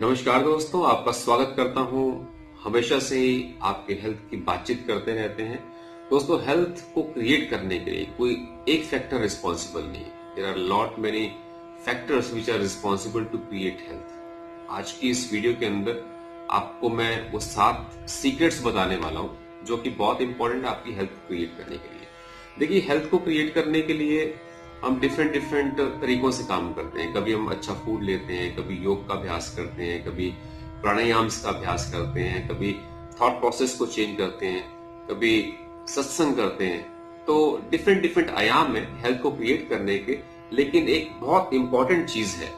नमस्कार दोस्तों, आपका स्वागत करता हूं। हमेशा से ही आपके हेल्थ की बातचीत करते रहते हैं। दोस्तों, हेल्थ को क्रिएट करने के लिए कोई एक फैक्टर रिस्पॉन्सिबल नहीं है। There are lot many factors which are responsible to create health. आज की इस वीडियो के अंदर आपको मैं वो 7 सीक्रेट्स बताने वाला हूं जो कि बहुत इंपॉर्टेंट है आपकी हेल्थ क्रिएट करने के लिए। देखिए, हेल्थ को क्रिएट करने के लिए हम डिफरेंट तरीकों से काम करते हैं। कभी हम अच्छा फूड लेते हैं, कभी योग का अभ्यास करते हैं, कभी प्राणायाम्स का अभ्यास करते हैं, कभी थॉट प्रोसेस को चेंज करते हैं, कभी सत्संग करते हैं। तो डिफरेंट आयाम है हेल्थ को क्रिएट करने के। लेकिन एक बहुत इंपॉर्टेंट चीज है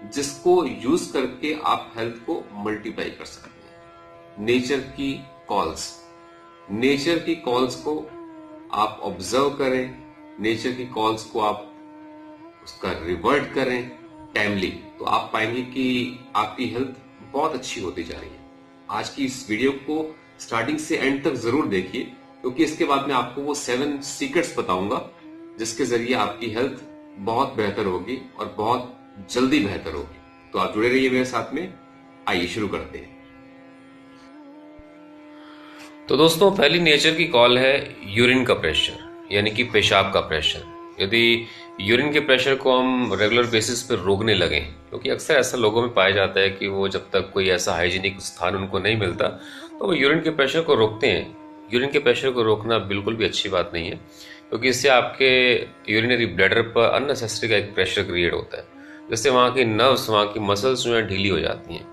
जिसको यूज करके आप हेल्थ को मल्टीप्लाई कर सकते हैं। नेचर की कॉल्स। नेचर की कॉल्स को आप ऑब्जर्व करें, नेचर की कॉल्स को आप उसका रिवर्ट करें टाइमली, तो आप पाएंगे कि आपकी हेल्थ बहुत अच्छी होती जा रही है। आज की इस वीडियो को स्टार्टिंग से एंड तक जरूर देखिए, क्योंकि इसके बाद मैं आपको वो 7 सीक्रेट्स बताऊंगा जिसके जरिए आपकी हेल्थ बहुत बेहतर होगी और बहुत जल्दी बेहतर होगी। तो आप जुड़े रहिए मेरे साथ में। आइए शुरू करते हैं। तो दोस्तों, पहली नेचर की कॉल है यूरिन का प्रेशर, यानी कि पेशाब का प्रेशर। यदि यूरिन के प्रेशर को हम रेगुलर बेसिस पर रोकने लगें, क्योंकि अक्सर ऐसा लोगों में पाया जाता है कि वो जब तक कोई ऐसा हाइजीनिक स्थान उनको नहीं मिलता तो वो यूरिन के प्रेशर को रोकते हैं। यूरिन के प्रेशर को रोकना बिल्कुल भी अच्छी बात नहीं है, क्योंकि इससे आपके यूरिनरी ब्लैडर पर अननेसेसरी का एक प्रेशर क्रिएट होता है, जिससे वहाँ की नर्व्स, वहाँ की मसल्स जो है ढीली हो जाती हैं।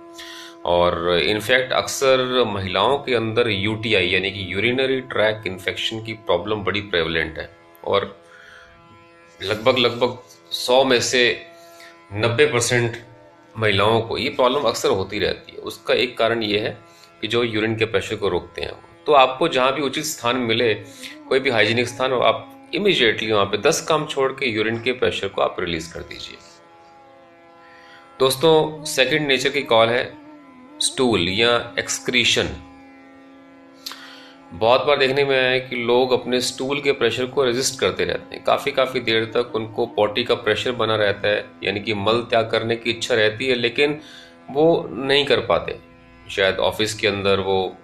और इनफैक्ट अक्सर महिलाओं के अंदर यूटीआई यानी कि यूरिनरी ट्रैक इन्फेक्शन की प्रॉब्लम बड़ी प्रेवलेंट है, और लगभग 100 में से 90% महिलाओं को ये प्रॉब्लम अक्सर होती रहती है। उसका एक कारण ये है कि जो यूरिन के प्रेशर को रोकते हैं। तो आपको जहाँ भी उचित स्थान मिले, कोई भी हाइजीनिक स्थान हो, आप इमीडिएटली वहाँ पे 10 काम छोड़ के यूरिन के प्रेशर को आप रिलीज कर दीजिए। दोस्तों, सेकंड नेचर की कॉल है स्टूल या एक्सक्रीशन। बहुत बार देखने में आया है कि लोग अपने स्टूल के प्रेशर को रेजिस्ट करते रहते हैं। काफ़ी देर तक उनको पॉटी का प्रेशर बना रहता है, यानी कि मल त्याग करने की इच्छा रहती है, लेकिन वो नहीं कर पाते। शायद ऑफिस के अंदर वो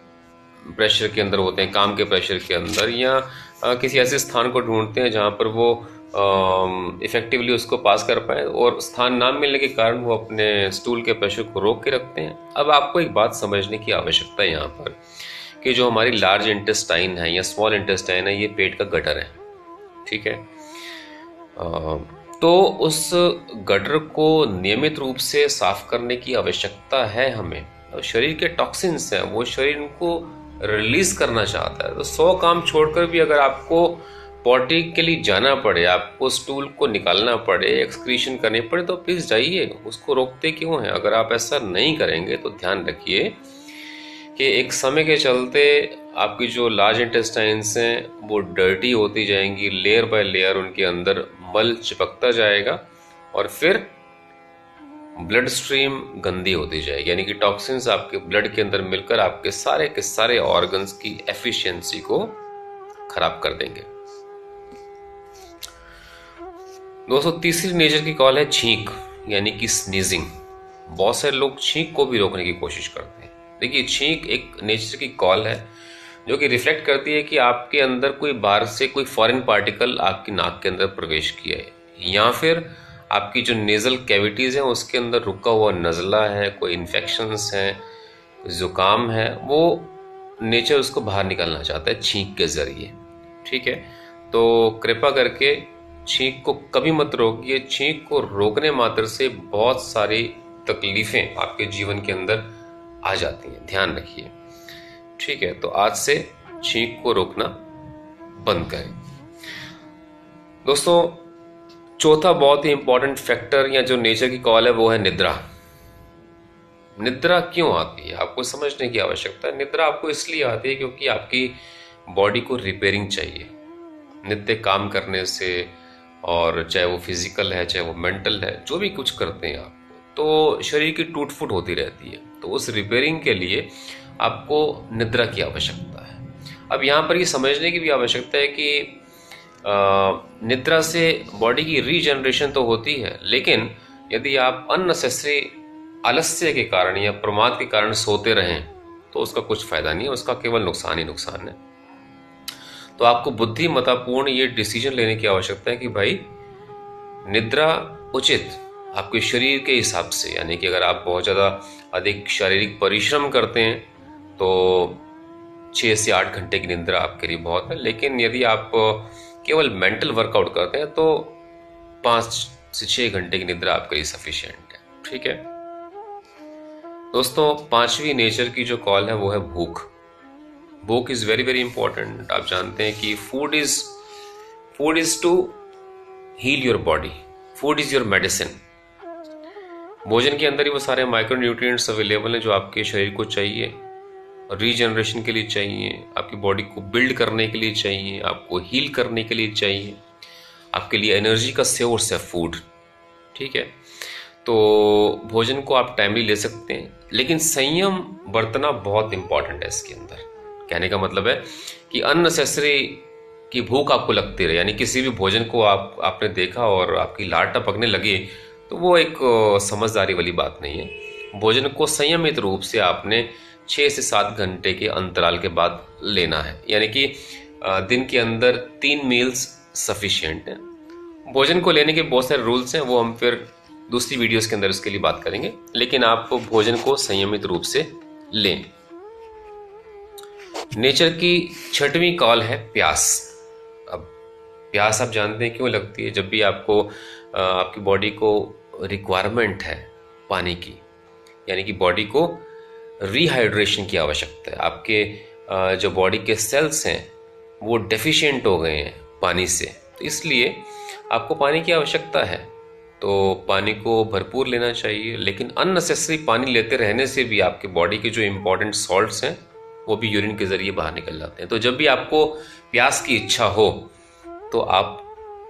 प्रेशर के अंदर होते हैं, काम के प्रेशर के अंदर, या किसी ऐसे स्थान को ढूंढते हैं जहाँ पर वो इफेक्टिवली उसको पास कर पाए, और स्थान ना मिलने के कारण वो अपने स्टूल के प्रेशर को रोक के रखते हैं। अब आपको एक बात समझने की आवश्यकता है यहाँ पर कि जो हमारी लार्ज इंटेस्टाइन है या स्मॉल इंटेस्टाइन है, ये पेट का गटर है, ठीक है। तो उस गटर को नियमित रूप से साफ करने की आवश्यकता है हमें। शरीर के टॉक्सिन्स हैं, वो शरीर उनको रिलीज करना चाहता है। तो 100 काम छोड़कर भी अगर आपको पॉटी के लिए जाना पड़े, आपको स्टूल को निकालना पड़े, एक्सक्रीशन करने पड़े, तो प्लीज जाइए, उसको रोकते क्यों हैं? अगर आप ऐसा नहीं करेंगे तो ध्यान रखिए कि एक समय के चलते आपकी जो लार्ज इंटेस्टाइन्स हैं वो डर्टी होती जाएंगी, लेयर बाय लेयर उनके अंदर मल चिपकता जाएगा, और फिर ब्लड स्ट्रीम गंदी होती जाएगी, यानी कि टॉक्सिन्स आपके ब्लड के अंदर मिलकर आपके सारे के सारे ऑर्गन्स की एफिशिएंसी को खराब कर देंगे। दोस्तों, तीसरी नेचर की कॉल है छींक, यानी कि स्नीजिंग। बहुत सारे लोग छींक को भी रोकने की कोशिश करते हैं। देखिए, छींक एक नेचर की कॉल है जो कि रिफ्लेक्ट करती है कि आपके अंदर कोई बाहर से कोई फॉरेन पार्टिकल आपकी नाक के अंदर प्रवेश किया है, या फिर आपकी जो नेजल कैविटीज हैं उसके अंदर रुका हुआ नज़ला है, कोई इन्फेक्शंस हैं, जुकाम है, वो नेचर उसको बाहर निकालना चाहता है छींक के जरिए, ठीक है। तो कृपा करके छींक को कभी मत रोकिए। छींक को रोकने मात्र से बहुत सारी तकलीफें आपके जीवन के अंदर आ जाती हैं, ध्यान रखिए, ठीक है। तो आज से छींक को रोकना बंद करें। दोस्तों, चौथा बहुत ही इंपॉर्टेंट फैक्टर या जो नेचर की कॉल है वो है निद्रा। निद्रा क्यों आती है आपको समझने की आवश्यकता है। निद्रा आपको इसलिए आती है क्योंकि आपकी बॉडी को रिपेयरिंग चाहिए नित्य काम करने से, और चाहे वो फिजिकल है चाहे वो मेंटल है, जो भी कुछ करते हैं आप, तो शरीर की टूट फूट होती रहती है। तो उस रिपेयरिंग के लिए आपको निद्रा की आवश्यकता है। अब यहाँ पर ये समझने की भी आवश्यकता है कि निद्रा से बॉडी की रीजनरेशन तो होती है, लेकिन यदि आप अननेसेसरी आलस्य के कारण या प्रमाद के कारण सोते रहें तो उसका कुछ फायदा नहीं है, उसका केवल नुकसान ही नुकसान है। तो आपको बुद्धिमत्तापूर्ण ये डिसीजन लेने की आवश्यकता है कि भाई निद्रा उचित आपके शरीर के हिसाब से, यानी कि अगर आप बहुत ज़्यादा अधिक शारीरिक परिश्रम करते हैं तो 6 से 8 घंटे की निद्रा आपके लिए बहुत है। लेकिन यदि आप केवल मेंटल वर्कआउट करते हैं तो 5 से 6 घंटे की निद्रा आपके लिए सफिशिएंट है। ठीक है दोस्तों, 5वीं नेचर की जो कॉल है वो है भूख। भूख इज वेरी वेरी इंपॉर्टेंट। आप जानते हैं कि food is to heal your body, food is your medicine. भोजन के अंदर ही वो सारे माइक्रो न्यूट्रिएंट्स अवेलेबल हैं जो आपके शरीर को चाहिए, रीजनरेशन के लिए चाहिए, आपकी बॉडी को बिल्ड करने के लिए चाहिए, आपको हील करने के लिए चाहिए, आपके लिए एनर्जी का सोर्स है फूड। ठीक है, तो भोजन को आप टाइमली ले सकते हैं, लेकिन संयम बरतना बहुत इंपॉर्टेंट है इसके अंदर। कहने का मतलब है कि अननेसेसरी की भूख आपको लगती रहे, यानी किसी भी भोजन को आपने देखा और आपकी लार टपकने लगी तो वो एक समझदारी वाली बात नहीं है। भोजन को संयमित रूप से आपने 6 से 7 घंटे के अंतराल के बाद लेना है, यानी कि दिन के अंदर 3 मील्स सफिशिएंट है। भोजन को लेने के बहुत सारे रूल्स हैं, वो हम फिर दूसरी वीडियोस के अंदर उसके लिए बात करेंगे, लेकिन आप भोजन को संयमित रूप से लें। नेचर की 6वीं कॉल है प्यास। अब प्यास आप जानते हैं क्यों लगती है? जब भी आपकी बॉडी को रिक्वायरमेंट है पानी की, यानी कि बॉडी को रिहाइड्रेशन की आवश्यकता है, आपके जो बॉडी के सेल्स हैं वो डेफिशिएंट हो गए हैं पानी से, तो इसलिए आपको पानी की आवश्यकता है। तो पानी को भरपूर लेना चाहिए, लेकिन अननेसेसरी पानी लेते रहने से भी आपके बॉडी के जो इंपॉर्टेंट सॉल्ट्स हैं वो भी यूरिन के जरिए बाहर निकल जाते हैं। तो जब भी आपको प्यास की इच्छा हो तो आप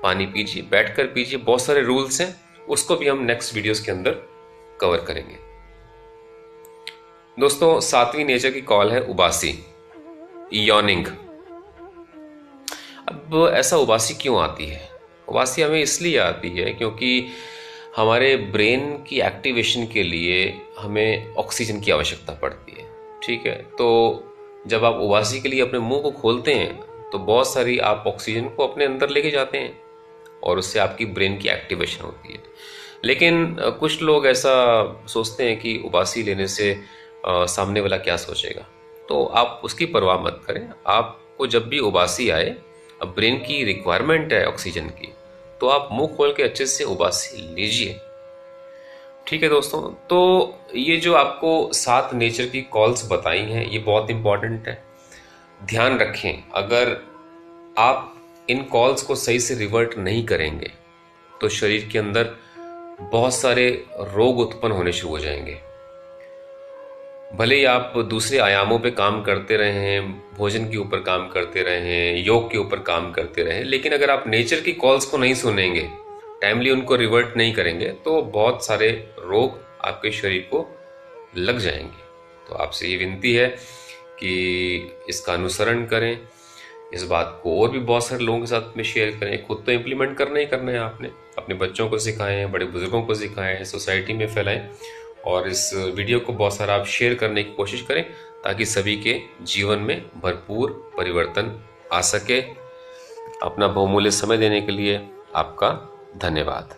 पानी पीजिए, बैठकर पीजिए। बहुत सारे रूल्स हैं, उसको भी हम नेक्स्ट वीडियोस के अंदर कवर करेंगे। दोस्तों, 7वीं नेचर की कॉल है उबासी, यॉर्निंग। अब ऐसा उबासी क्यों आती है? उबासी हमें इसलिए आती है क्योंकि हमारे ब्रेन की एक्टिवेशन के लिए हमें ऑक्सीजन की आवश्यकता पड़ती है। ठीक है, तो जब आप उबासी के लिए अपने मुंह को खोलते हैं तो बहुत सारी आप ऑक्सीजन को अपने अंदर लेके जाते हैं और उससे आपकी ब्रेन की एक्टिवेशन होती है। लेकिन कुछ लोग ऐसा सोचते हैं कि उबासी लेने से सामने वाला क्या सोचेगा, तो आप उसकी परवाह मत करें। आपको जब भी उबासी आए, अब ब्रेन की रिक्वायरमेंट है ऑक्सीजन की, तो आप मुंह खोल के अच्छे से उबासी लीजिए। ठीक है दोस्तों, तो ये जो आपको 7 नेचर की कॉल्स बताई हैं ये बहुत इंपॉर्टेंट है। ध्यान रखें, अगर आप इन कॉल्स को सही से रिवर्ट नहीं करेंगे तो शरीर के अंदर बहुत सारे रोग उत्पन्न होने शुरू हो जाएंगे। भले ही आप दूसरे आयामों पे काम करते रहें, भोजन के ऊपर काम करते रहें, योग के ऊपर काम करते रहें, लेकिन अगर आप नेचर की कॉल्स को नहीं सुनेंगे, टाइमली उनको रिवर्ट नहीं करेंगे, तो बहुत सारे रोग आपके शरीर को लग जाएंगे। तो आपसे ये विनती है कि इसका अनुसरण करें, इस बात को और भी बहुत सारे लोगों के साथ में शेयर करें। खुद तो इम्प्लीमेंट करना ही करना है आपने, अपने बच्चों को सिखाएं, बड़े बुजुर्गों को सिखाएं, सोसाइटी में फैलाएं, और इस वीडियो को बहुत सारा आप शेयर करने की कोशिश करें ताकि सभी के जीवन में भरपूर परिवर्तन आ सके। अपना बहुमूल्य समय देने के लिए आपका धन्यवाद।